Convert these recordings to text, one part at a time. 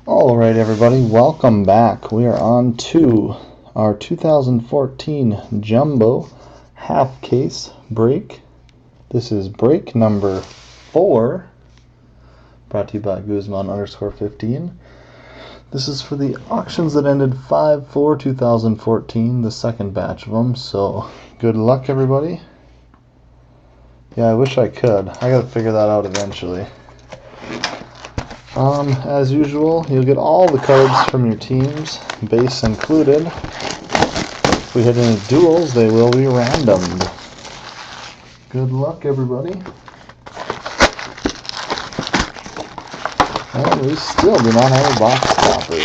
Alright everybody, welcome back. We are on to our 2014 Jumbo half case break. This is break number 4, brought to you by Guzman_15. This is for the auctions that ended 5/4/2014, the second batch of them, so good luck everybody. Yeah, I wish I could. I gotta figure that out eventually. As usual, you'll get all the cards from your teams, base included. If we hit any duels, they will be randomed. Good luck, everybody. And we still do not have a box topper.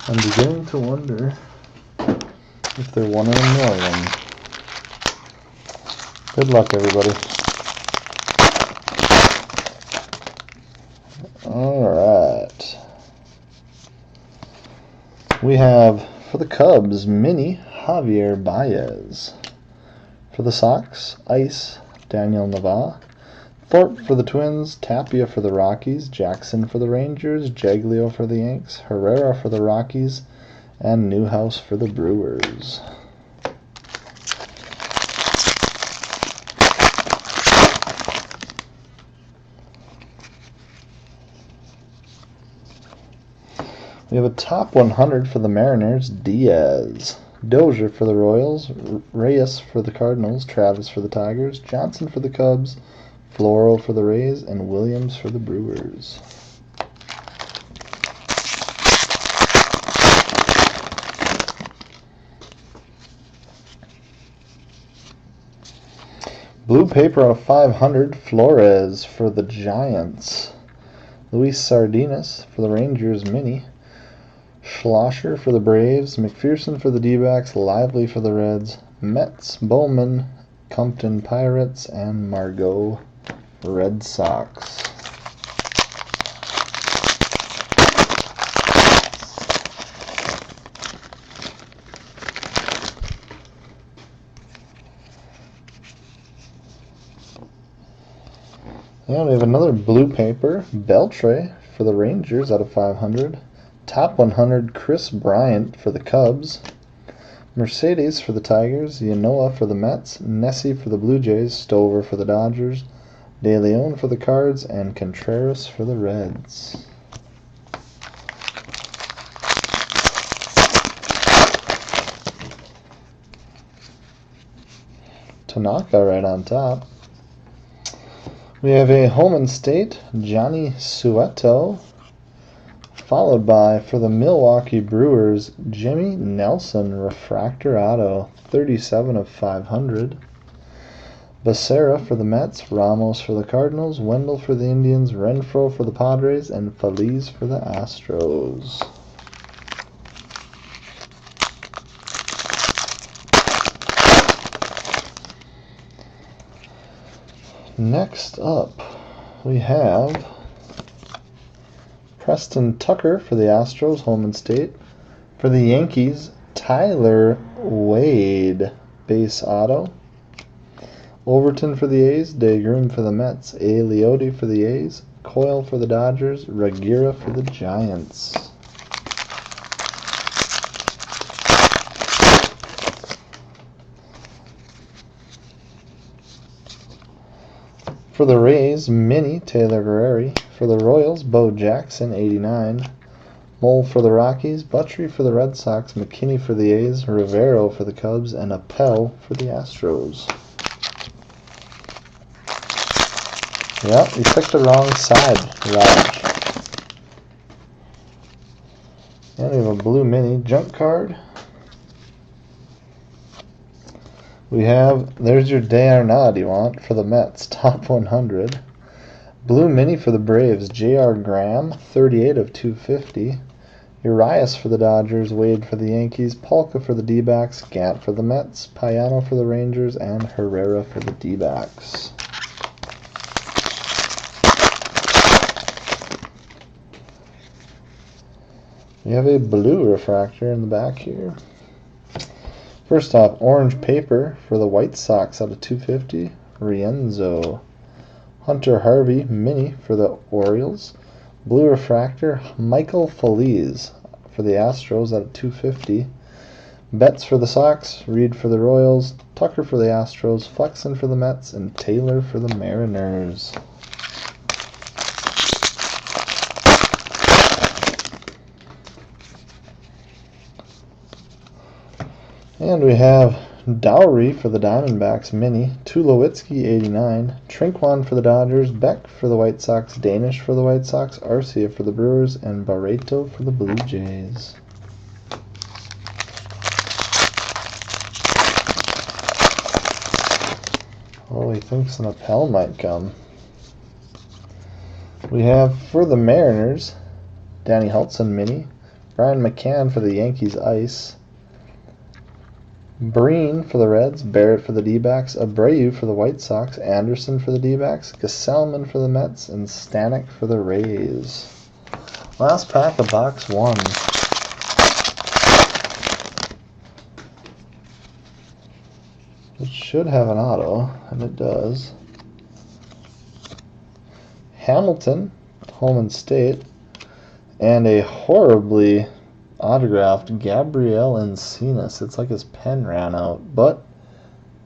I'm beginning to wonder if they're one in a million. Good luck, everybody. Alright. We have, for the Cubs, Mini Javier Baez. For the Sox, Ice, Daniel Nava. Thorpe for the Twins, Tapia for the Rockies, Jackson for the Rangers, Jaglio for the Yanks, Herrera for the Rockies, and Newhouse for the Brewers. We have a top 100 for the Mariners, Diaz. Dozier for the Royals, Reyes for the Cardinals, Travis for the Tigers, Johnson for the Cubs, Floro for the Rays, and Williams for the Brewers. Blue paper out of 500, Flores for the Giants. Luis Sardinas for the Rangers, Mini. Schlosser for the Braves, McPherson for the D-backs, Lively for the Reds, Mets, Bowman, Compton Pirates, and Margot Red Sox. And we have another blue paper, Beltre for the Rangers out of 500. Top 100, Chris Bryant for the Cubs. Mercedes for the Tigers, Yanoa for the Mets, Nessie for the Blue Jays, Stover for the Dodgers, De Leon for the Cards, and Contreras for the Reds. Tanaka right on top. We have a home and state, Johnny Sueto, followed by, for the Milwaukee Brewers, Jimmy Nelson Refractor Auto, 37 of 500. Becerra for the Mets, Ramos for the Cardinals, Wendell for the Indians, Renfroe for the Padres, and Feliz for the Astros. Next up, we have Preston Tucker for the Astros, home and state. For the Yankees, Tyler Wade, base auto. Overton for the A's, DeGrom for the Mets, A. Leote for the A's, Coyle for the Dodgers, Regira for the Giants. For the Rays, Mini Taylor Guerreri. For the Royals, Bo Jackson, 89. Mole for the Rockies, Buttrey for the Red Sox, McKinney for the A's, Rivero for the Cubs, and Appel for the Astros. Yeah, you picked the wrong side, Raj. And we have a blue mini junk card. We have, there's your D'Arnaud you want for the Mets, top 100. Blue mini for the Braves, J.R. Graham, 38 of 250. Urias for the Dodgers, Wade for the Yankees, Polka for the D-backs, Gant for the Mets, Payano for the Rangers, and Herrera for the D-backs. We have a blue refractor in the back here. First off, orange paper for the White Sox out of 250, Rienzo. Hunter Harvey, mini for the Orioles. Blue refractor, Michael Feliz for the Astros at 250. Betts for the Sox, Reed for the Royals, Tucker for the Astros, Flexen for the Mets, and Taylor for the Mariners. And we have Dowry for the Diamondbacks mini, Tulowitzki 89, Trinquan for the Dodgers, Beck for the White Sox, Danish for the White Sox, Arcia for the Brewers, and Barreto for the Blue Jays. Oh, he thinks an Appel might come. We have for the Mariners, Danny Hultzen mini, Brian McCann for the Yankees ice, Breen for the Reds, Barrett for the D-backs, Abreu for the White Sox, Anderson for the D-backs, Gesellman for the Mets, and Stanek for the Rays. Last pack of box 1. It should have an auto, and it does. Hamilton, home and state, and a horribly autographed Gabriel Encinas. It's like his pen ran out, but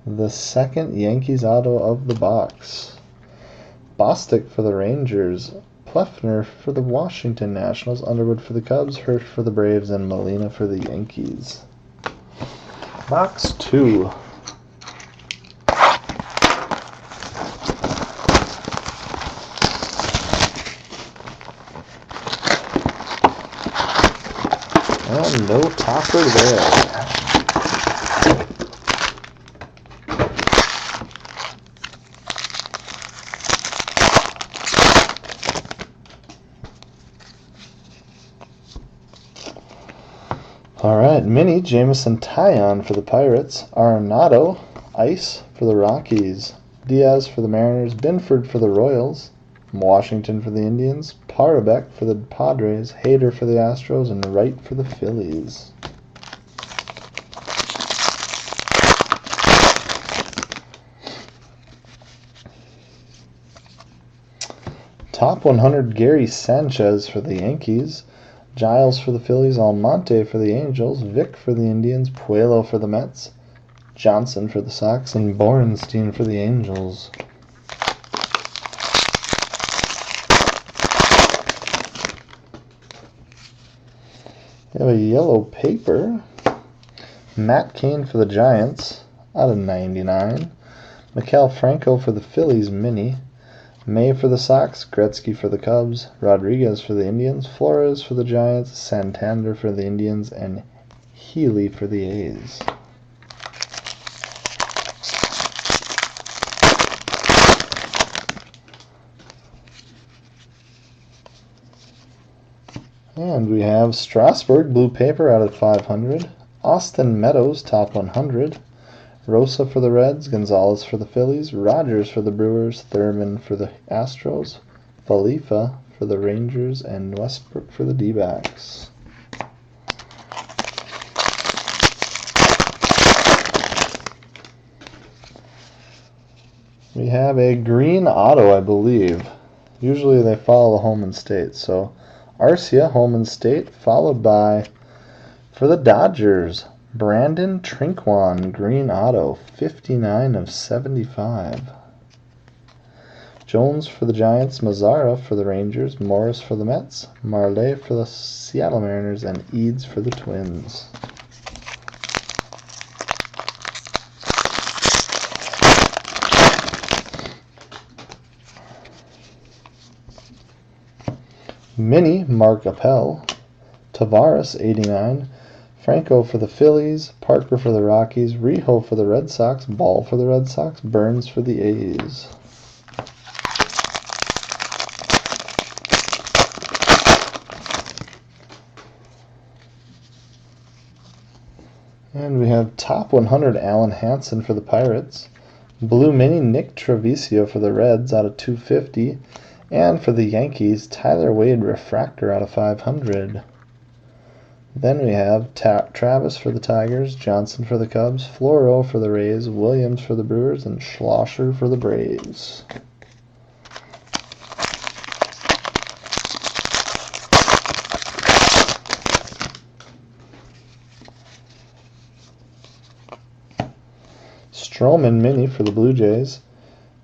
the second Yankees auto of the box. Bostic for the Rangers, Plefner for the Washington Nationals, Underwood for the Cubs, Hirsch for the Braves, and Molina for the Yankees. Box 2. And no topper there. Alright, mini Jameson Taillon for the Pirates, Arenado, Ice for the Rockies, Diaz for the Mariners, Binford for the Royals, Washington for the Indians, Parabek for the Padres, Hader for the Astros, and Wright for the Phillies. Top 100 Gary Sanchez for the Yankees, Giles for the Phillies, Almonte for the Angels, Vick for the Indians, Puello for the Mets, Johnson for the Sox, and Borenstein for the Angels. We have a yellow paper. Matt Cain for the Giants, out of 99. Maikel Franco for the Phillies mini. May for the Sox, Gretzky for the Cubs, Rodriguez for the Indians, Flores for the Giants, Santander for the Indians, and Healy for the A's. And we have Strasburg, blue paper out of 500. Austin Meadows, top 100. Rosa for the Reds, Gonzalez for the Phillies, Rogers for the Brewers, Thurman for the Astros, Falifa for the Rangers, and Westbrook for the D-backs. We have a green auto, I believe. Usually they follow the home and state, so Arcia, home and state, followed by, for the Dodgers, Brandon Trinquan, green auto, 59 of 75. Jones for the Giants, Mazzara for the Rangers, Morris for the Mets, Marley for the Seattle Mariners, and Eads for the Twins. Mini Mark Appel, Tavares 89, Franco for the Phillies, Parker for the Rockies, Rijo for the Red Sox, Ball for the Red Sox, Burns for the A's. And we have top 100 Allen Hansen for the Pirates, blue mini Nick Treviso for the Reds out of 250, and for the Yankees, Tyler Wade refractor out of 500. Then we have Travis for the Tigers, Johnson for the Cubs, Floro for the Rays, Williams for the Brewers, and Schlosser for the Braves. Stroman mini for the Blue Jays.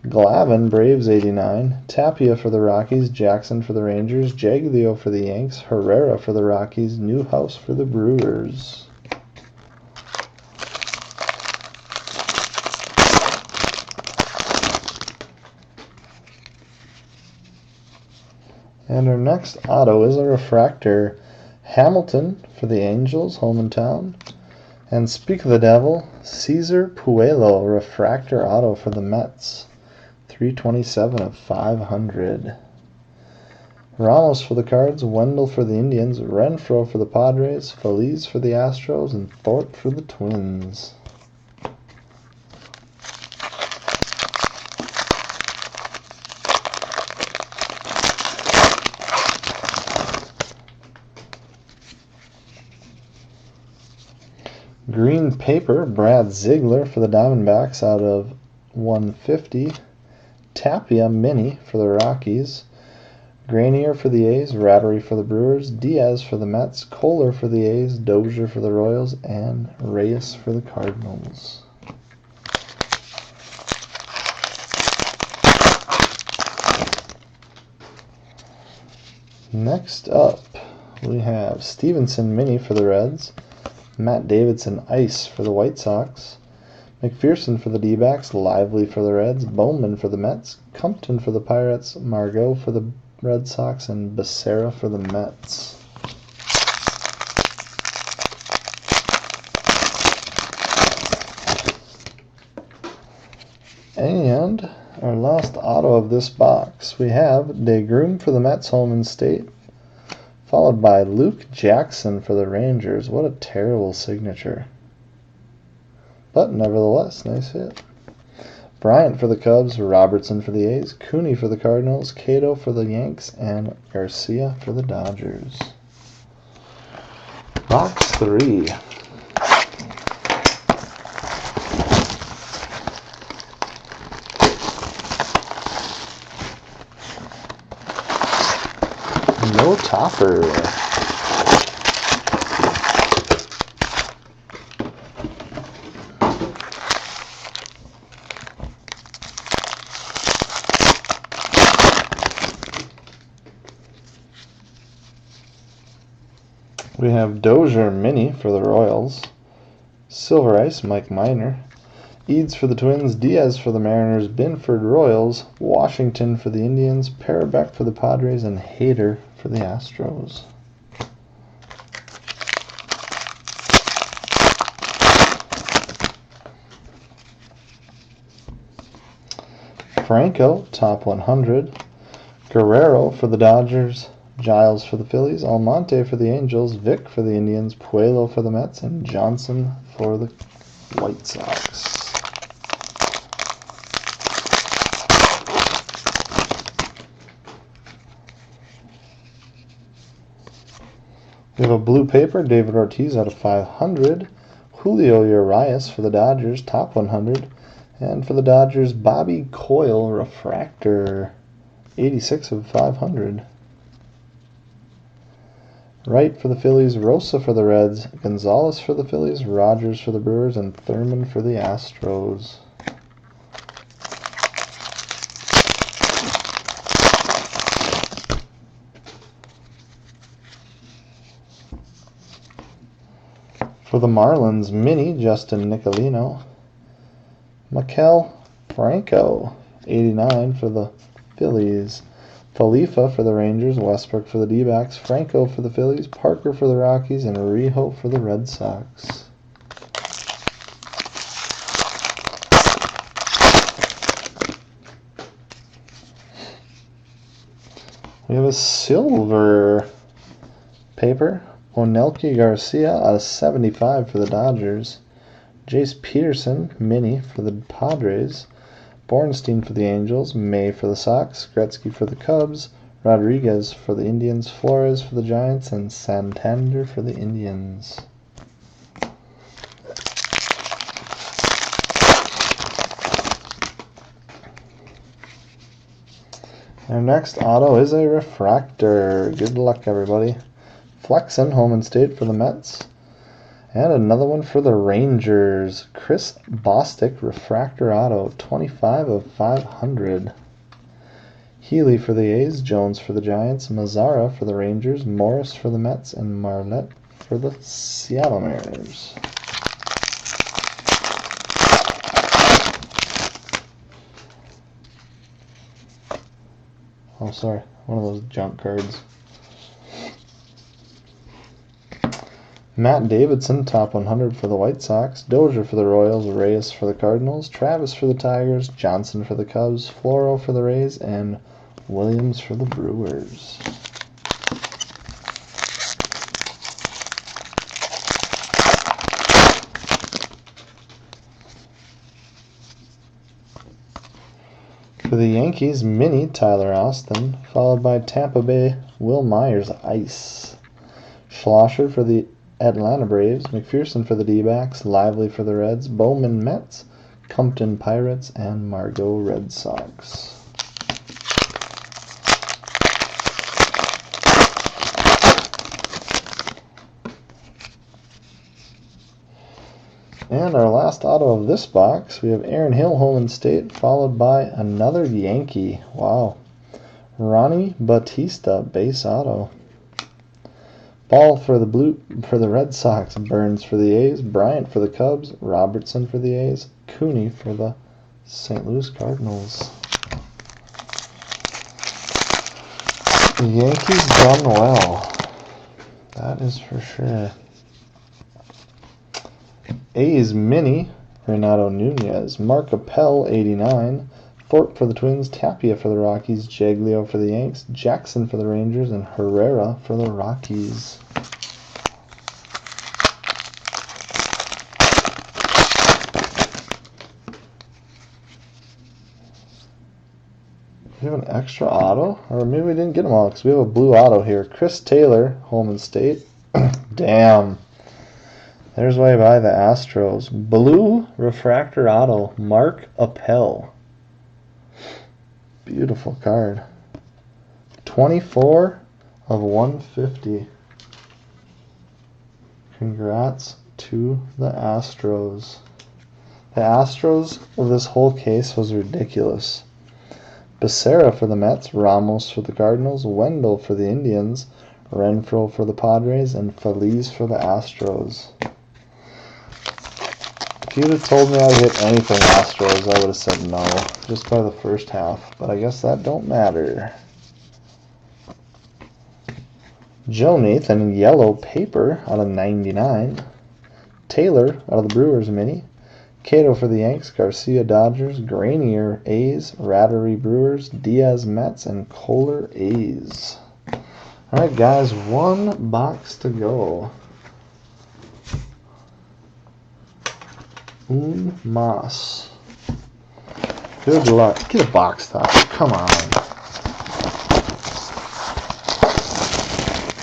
Glavine, Braves 89. Tapia for the Rockies. Jackson for the Rangers. Jaglio for the Yanks. Herrera for the Rockies. Newhouse for the Brewers. And our next auto is a refractor. Hamilton for the Angels, home and town. And speak of the devil, Cesar Puello, refractor auto for the Mets. 327 of 500. Ramos for the Cards, Wendell for the Indians, Renfroe for the Padres, Feliz for the Astros, and Thorpe for the Twins. Green paper, Brad Ziegler for the Diamondbacks out of 150. Tapia mini for the Rockies. Granier for the A's, Rattery for the Brewers, Diaz for the Mets, Kohler for the A's, Dozier for the Royals, and Reyes for the Cardinals. Next up, we have Stevenson mini for the Reds, Matt Davidson Ice for the White Sox, McPherson for the D-backs, Lively for the Reds, Bowman for the Mets, Compton for the Pirates, Margot for the Red Sox, and Becerra for the Mets. And our last auto of this box, we have DeGrom for the Mets, home and state, followed by Luke Jackson for the Rangers. What a terrible signature. But nevertheless, nice hit. Bryant for the Cubs, Robertson for the A's, Cooney for the Cardinals, Cato for the Yanks, and Garcia for the Dodgers. Box 3. No topper. We have Dozier mini for the Royals, Silver Ice, Mike Minor, Eads for the Twins, Diaz for the Mariners, Binford Royals, Washington for the Indians, Parabeck for the Padres, and Hader for the Astros. Franco, top 100, Guerrero for the Dodgers, Giles for the Phillies, Almonte for the Angels, Vick for the Indians, Puello for the Mets, and Johnson for the White Sox. We have a blue paper, David Ortiz out of 500, Julio Urias for the Dodgers, top 100, and for the Dodgers, Bobby Coyle, refractor, 86 of 500. Wright for the Phillies, Rosa for the Reds, Gonzalez for the Phillies, Rogers for the Brewers, and Thurman for the Astros. For the Marlins, mini, Justin Nicolino. Maikel Franco, 89 for the Phillies. Falifa for the Rangers, Westbrook for the D-backs, Franco for the Phillies, Parker for the Rockies, and Rijo for the Red Sox. We have a silver paper, Onelki Garcia out of 75 for the Dodgers, Jace Peterson, mini for the Padres, Bornstein for the Angels, May for the Sox, Gretzky for the Cubs, Rodriguez for the Indians, Flores for the Giants, and Santander for the Indians. Our next auto is a refractor. Good luck, everybody. Flexen, home and state for the Mets. And another one for the Rangers. Chris Bostic, refractor auto, 25 of 500. Healy for the A's, Jones for the Giants, Mazzara for the Rangers, Morris for the Mets, and Marlette for the Seattle Mariners. Oh, sorry, one of those junk cards. Matt Davidson, top 100 for the White Sox, Dozier for the Royals, Reyes for the Cardinals, Travis for the Tigers, Johnson for the Cubs, Floro for the Rays, and Williams for the Brewers. For the Yankees, mini Tyler Austin, followed by Tampa Bay, Will Myers, ice. Schlosser for the Atlanta Braves, McPherson for the D-backs, Lively for the Reds, Bowman Mets, Compton Pirates, and Margot Red Sox. And our last auto of this box, we have Aaron Hill, home and state, followed by another Yankee. Wow. Ronnie Batista, base auto. Ball for the Red Sox, Burns for the A's, Bryant for the Cubs, Robertson for the A's, Cooney for the St. Louis Cardinals. The Yankees done well. That is for sure. A's mini, Renato Nunez, Mark Appel, 89, Thorpe for the Twins, Tapia for the Rockies, Jaglio for the Yanks, Jackson for the Rangers, and Herrera for the Rockies. We have an extra auto? Or maybe we didn't get them all because we have a blue auto here. Chris Taylor, home and state. Damn. There's why I buy the Astros. Blue refractor auto, Mark Appel. Beautiful card. 24 of 150. Congrats to the Astros. The Astros of this whole case was ridiculous. Becerra for the Mets, Ramos for the Cardinals, Wendell for the Indians, Renfroe for the Padres, and Feliz for the Astros. If you'd have told me I'd hit anything Astros, I would have said no, just by the first half. But I guess that don't matter. Joe Nathan, yellow paper out of 99. Taylor out of the Brewers mini. Cato for the Yanks, Garcia Dodgers, Granier A's, Rattery Brewers, Diaz Mets, and Kohler A's. Alright guys, one box to go. Un mas. Good luck. Get a box top. Come on.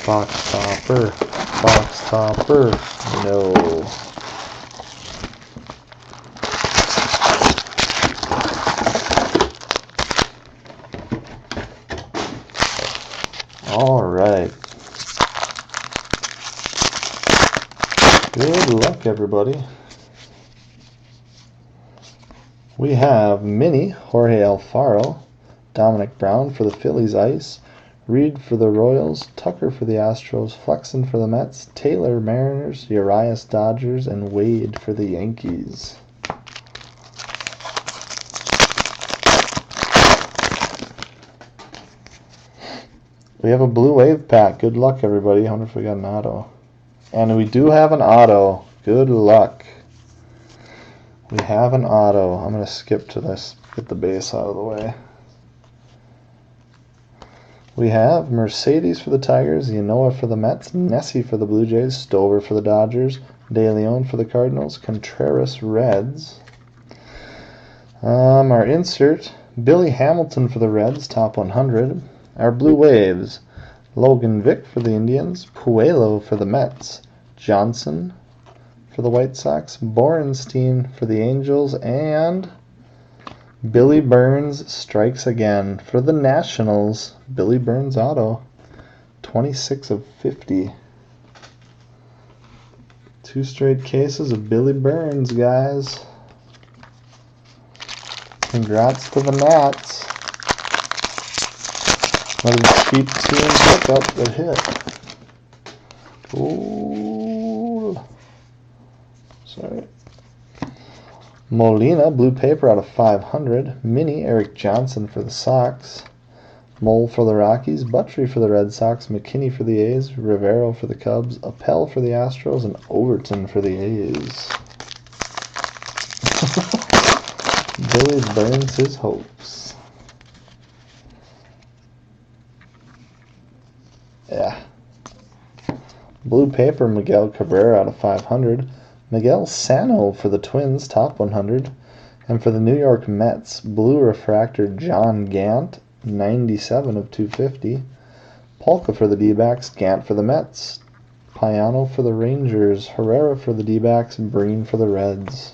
Box topper. Box topper. No. Alright. Good luck, everybody. We have mini Jorge Alfaro, Dominic Brown for the Phillies ice, Reed for the Royals, Tucker for the Astros, Flexen for the Mets, Taylor Mariners, Urias Dodgers, and Wade for the Yankees. We have a blue wave pack. Good luck, everybody. I wonder if we got an auto. And we do have an auto. Good luck. We have an auto. I'm going to skip to this, get the base out of the way. We have Mercedes for the Tigers, Yanoa for the Mets, Nessie for the Blue Jays, Stover for the Dodgers, De Leon for the Cardinals, Contreras Reds. Our insert, Billy Hamilton for the Reds, top 100. Our Blue Waves, Logan Vick for the Indians, Puello for the Mets, Johnson for the White Sox, Borenstein for the Angels, and Billy Burns strikes again for the Nationals. Billy Burns auto, 26 of 50. 2 straight cases of Billy Burns, guys. Congrats to the Nats. Another cheap team pickup that hit. Ooh. Sorry. Molina, blue paper out of 500. Mini, Eric Johnson for the Sox. Mole for the Rockies. Buttrey for the Red Sox. McKinney for the A's. Rivero for the Cubs. Appel for the Astros. And Overton for the A's. Billy burns his hopes. Yeah. Blue paper, Miguel Cabrera out of 500. Miguel Sano for the Twins, top 100. And for the New York Mets, blue refractor John Gant, 97 of 250. Polka for the D-backs, Gant for the Mets. Payano for the Rangers. Herrera for the D-backs. Breen for the Reds.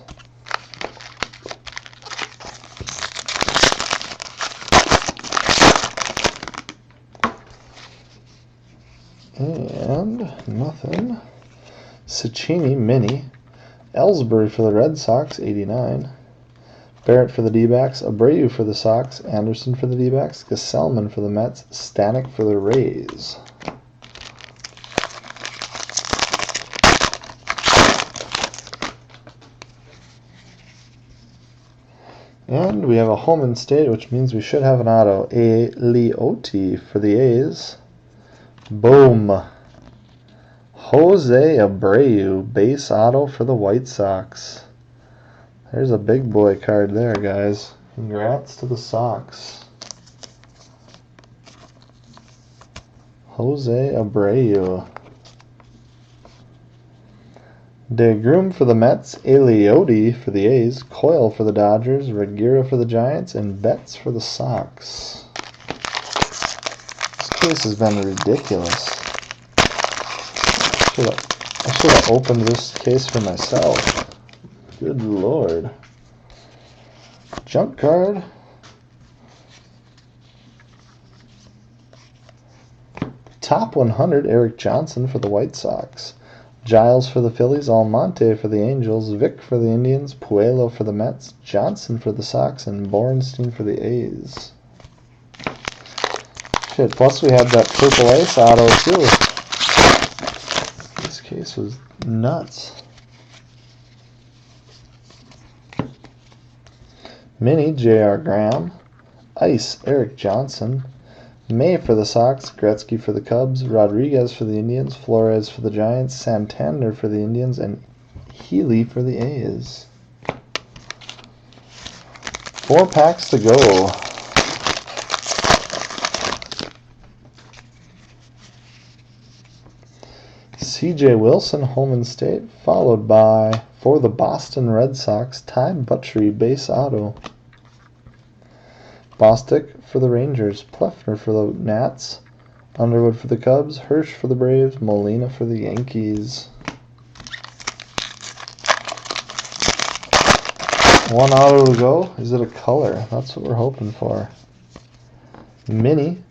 And nothing. Cicchini, mini. Ellsbury for the Red Sox, 89. Barrett for the D-backs. Abreu for the Sox. Anderson for the D-backs. Gesellman for the Mets. Stanek for the Rays. And we have a home and state, which means we should have an auto. A. Leote for the A's. Boom. Jose Abreu, base auto for the White Sox. There's a big boy card there, guys. Congrats to the Sox. Jose Abreu. DeGrom for the Mets, Leote for the A's, Coyle for the Dodgers, Regira for the Giants, and Betts for the Sox. This case has been ridiculous. I should have opened this case for myself. Good Lord. Junk card. Top 100, Eric Johnson for the White Sox. Giles for the Phillies, Almonte for the Angels, Vick for the Indians, Puello for the Mets, Johnson for the Sox, and Borenstein for the A's. Shit, plus we had that Purple Ace auto too. This case was nuts. Mini, J.R. Graham. Ice, Eric Johnson. May for the Sox, Gretzky for the Cubs, Rodriguez for the Indians, Flores for the Giants, Santander for the Indians, and Healy for the A's. 4 packs to go. C.J. Wilson, home and state, followed by, for the Boston Red Sox, Ty Buttrey, base auto. Bostic for the Rangers, Plefner for the Nats, Underwood for the Cubs, Hirsch for the Braves, Molina for the Yankees. 1 auto to go. Is it a color? That's what we're hoping for. Mini,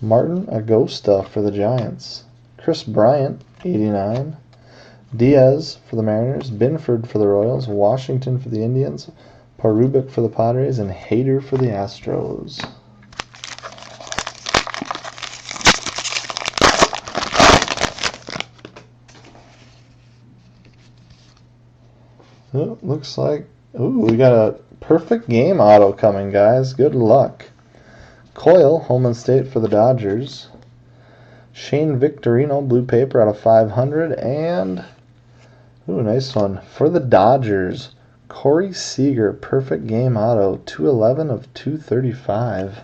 Martin Agosta for the Giants, Chris Bryant, 89. Diaz for the Mariners, Binford for the Royals, Washington for the Indians, Parubic for the Padres, and Hader for the Astros. Oh, looks like, we got a perfect game auto coming, guys. Good luck. Coyle, home and state for the Dodgers. Shane Victorino, blue paper out of 500. And, nice one. For the Dodgers, Corey Seager, perfect game auto, 211 of 235.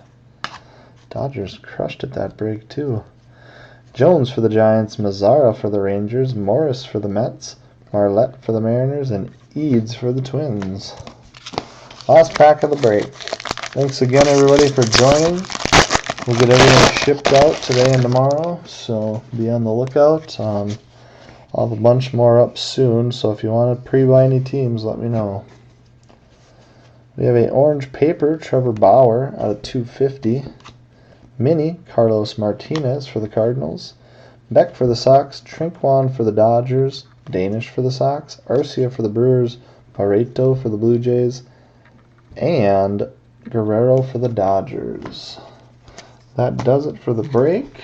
Dodgers crushed at that break, too. Jones for the Giants, Mazzara for the Rangers, Morris for the Mets, Marlette for the Mariners, and Eads for the Twins. Last pack of the break. Thanks again, everybody, for joining. We'll get everything shipped out today and tomorrow, so be on the lookout. I'll have a bunch more up soon, so if you want to pre-buy any teams, let me know. We have a orange paper, Trevor Bauer, out of 250. Mini, Carlos Martinez for the Cardinals. Beck for the Sox, Trinquan for the Dodgers, Danish for the Sox, Arcia for the Brewers, Pareto for the Blue Jays, and Guerrero for the Dodgers. That does it for the break.